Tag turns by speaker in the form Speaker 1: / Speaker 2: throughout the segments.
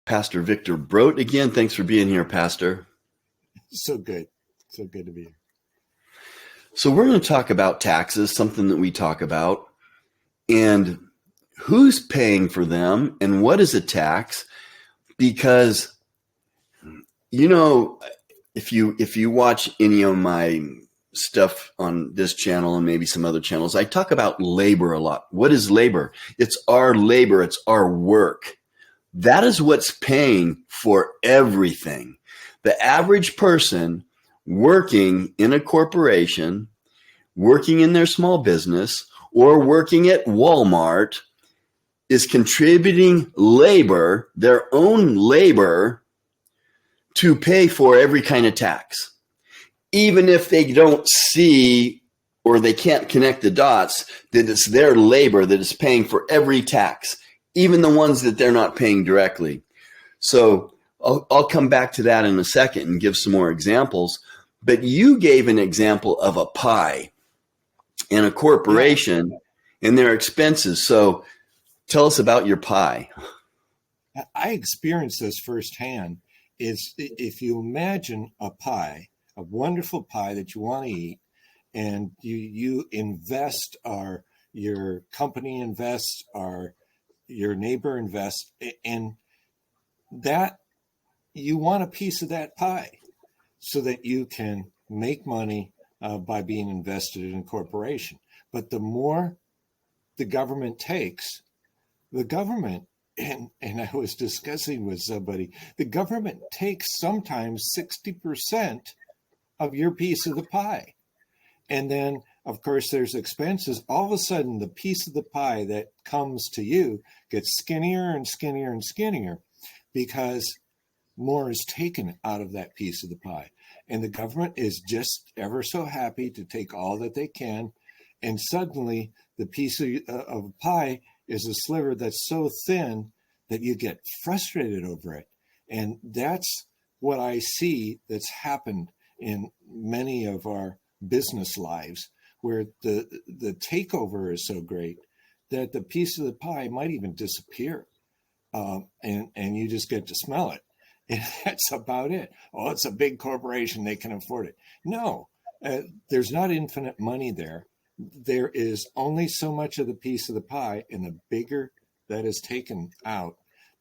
Speaker 1: Pastor Victor Brodt again. Thanks for being here, Pastor.
Speaker 2: So good. So good to be here.
Speaker 1: So we're going to talk about taxes, something that we talk about, and who's paying for them and what is a tax? Because, you know, if you watch any of my stuff on this channel and maybe some other channels, I talk about labor a lot. What is labor? It's our labor. It's our work. That is what's paying for everything. The average person working in a corporation, working in their small business, or working at Walmart is contributing labor, their own labor, to pay for every kind of tax. Even if they don't see or they can't connect the dots, that it's their labor that is paying for every tax, even the ones that they're not paying directly. So I'll come back to that in a second and give some more examples. But you gave an example of a pie and a corporation and their expenses. So tell us about your pie.
Speaker 2: I experienced this firsthand. Is if you imagine a pie, a wonderful pie that you want to eat, and you invest, or your company invests, or your neighbor invests, and that you want a piece of that pie so that you can make money by being invested in a corporation. But the more the government takes, the government, and I was discussing with somebody, the government takes sometimes 60% of your piece of the pie. And then, of course, there's expenses. All of a sudden, the piece of the pie that comes to you gets skinnier and skinnier and skinnier because more is taken out of that piece of the pie. And the government is just ever so happy to take all that they can. And suddenly, the piece of pie is a sliver that's so thin that you get frustrated over it. And that's what I see that's happened in many of our business lives, where the takeover is so great that the piece of the pie might even disappear, and you just get to smell it. And that's about it. Oh, it's a big corporation, they can afford it. No, there's not infinite money there. There is only so much of the piece of the pie, and the bigger that is taken out,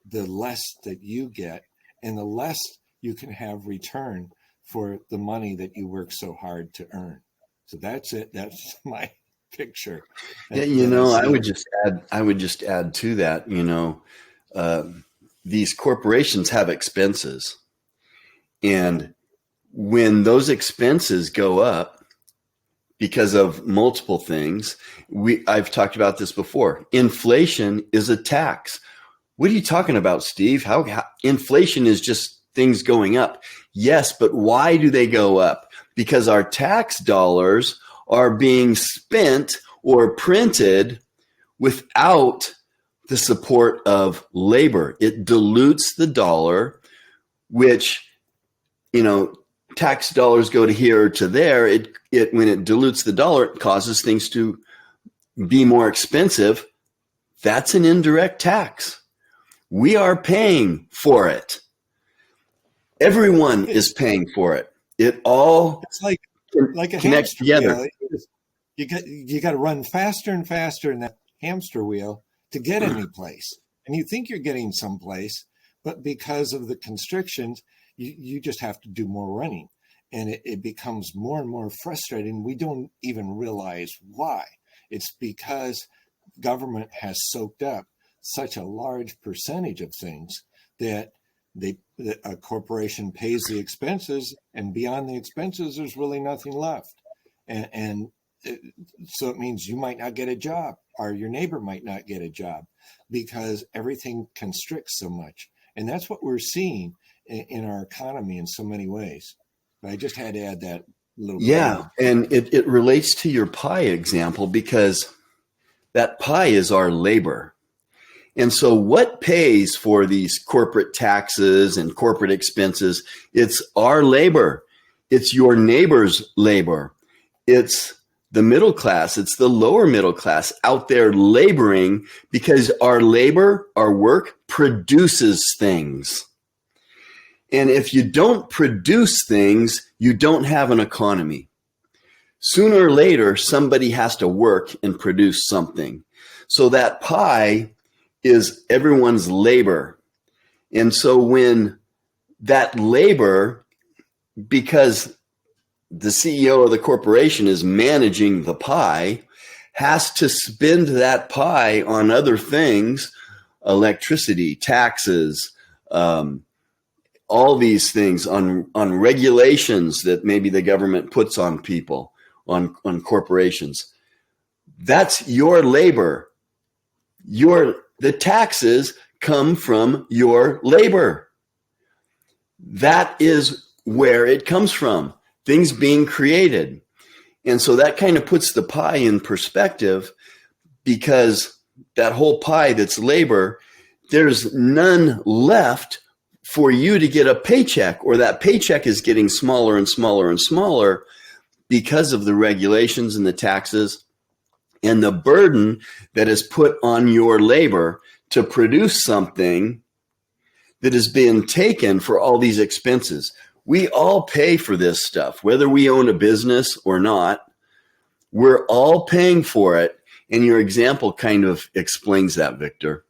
Speaker 2: the less that you get, and the less you can have return for the money that you work so hard to earn. So that's it. That's my picture.
Speaker 1: Yeah, I would just add to that, these corporations have expenses. And when those expenses go up because of multiple things, I've talked about this before. Inflation is a tax. What are you talking about, Steve? How inflation is just things going up. Yes, but why do they go up? Because our tax dollars are being spent or printed without the support of labor. It dilutes the dollar, which, tax dollars go to here or to there. When it dilutes the dollar, it causes things to be more expensive. That's an indirect tax. We are paying for it. Everyone is paying for it. It all
Speaker 2: like a
Speaker 1: connects together.
Speaker 2: Wheel. You got to run faster and faster in that hamster wheel to get any place. And you think you're getting someplace, but because of the constrictions, you just have to do more running. And it becomes more and more frustrating. We don't even realize why. It's because government has soaked up such a large percentage of things that a corporation pays the expenses, and beyond the expenses, there's really nothing left. So it means you might not get a job, or your neighbor might not get a job, because everything constricts so much. And that's what we're seeing in our economy in so many ways. But I just had to add that little bit.
Speaker 1: Yeah, and it relates to your pie example, because that pie is our labor. And so what pays for these corporate taxes and corporate expenses? It's our labor. It's your neighbor's labor. It's the middle class. It's the lower middle class out there laboring, because our labor, our work produces things. And if you don't produce things, you don't have an economy. Sooner or later, somebody has to work and produce something. So that pie is everyone's labor. And so when that labor, because the CEO of the corporation is managing the pie, has to spend that pie on other things, electricity, taxes, all these things, on regulations that maybe the government puts on people, on corporations. That's your labor. The taxes come from your labor. That is where it comes from, things being created. And so that kind of puts the pie in perspective, because that whole pie that's labor, there's none left for you to get a paycheck, or that paycheck is getting smaller and smaller and smaller because of the regulations and the taxes and the burden that is put on your labor to produce something that is being taken for all these expenses. We all pay for this stuff, whether we own a business or not. We're all paying for it. And your example kind of explains that, Victor.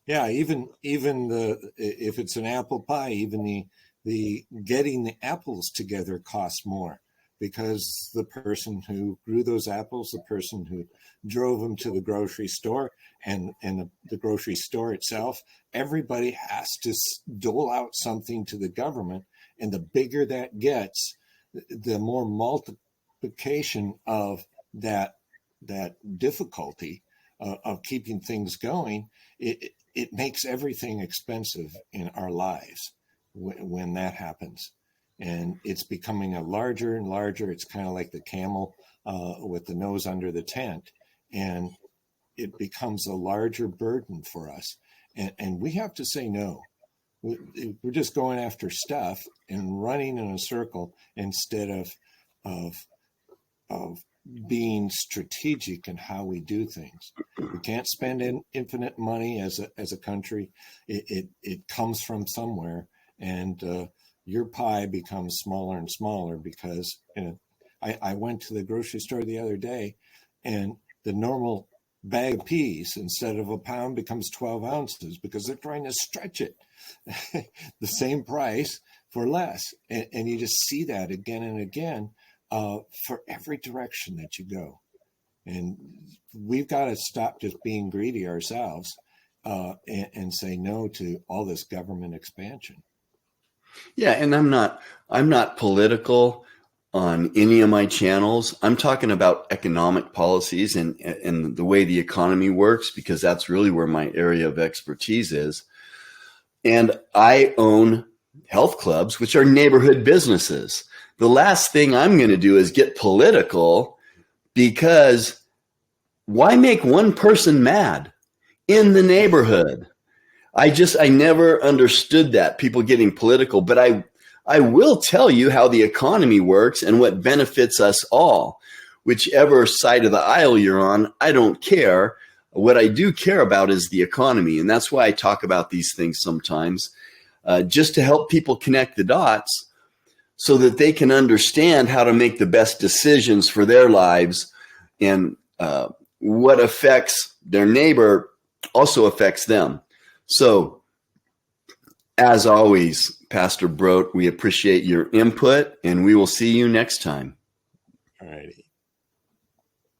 Speaker 2: Yeah, even if it's an apple pie, even the getting the apples together costs more, because the person who grew those apples, the person who drove them to the grocery store, and the grocery store itself, everybody has to dole out something to the government. And the bigger that gets, the more multiplication of that difficulty of keeping things going. It makes everything expensive in our lives when that happens. And it's becoming a larger and larger. It's kind of like the camel with the nose under the tent. And it becomes a larger burden for us. And we have to say no. We're just going after stuff and running in a circle instead of being strategic in how we do things. We can't spend infinite money as a country. It comes from somewhere, and your pie becomes smaller and smaller because I went to the grocery store the other day, and the normal bag of peas, instead of a pound, becomes 12 ounces because they're trying to stretch it the same price for less. And you just see that again and again for every direction that you go. And we've got to stop just being greedy ourselves and say no to all this government expansion.
Speaker 1: Yeah, and I'm not political on any of my channels. I'm talking about economic policies and the way the economy works, because that's really where my area of expertise is. And I own health clubs, which are neighborhood businesses. The last thing I'm going to do is get political, because why make one person mad in the neighborhood? I never understood that, people getting political, but I will tell you how the economy works and what benefits us all. Whichever side of the aisle you're on, I don't care. What I do care about is the economy. And that's why I talk about these things sometimes, just to help people connect the dots so that they can understand how to make the best decisions for their lives. And what affects their neighbor also affects them. So, as always, Pastor Brote, we appreciate your input, and we will see you next time.
Speaker 2: All righty.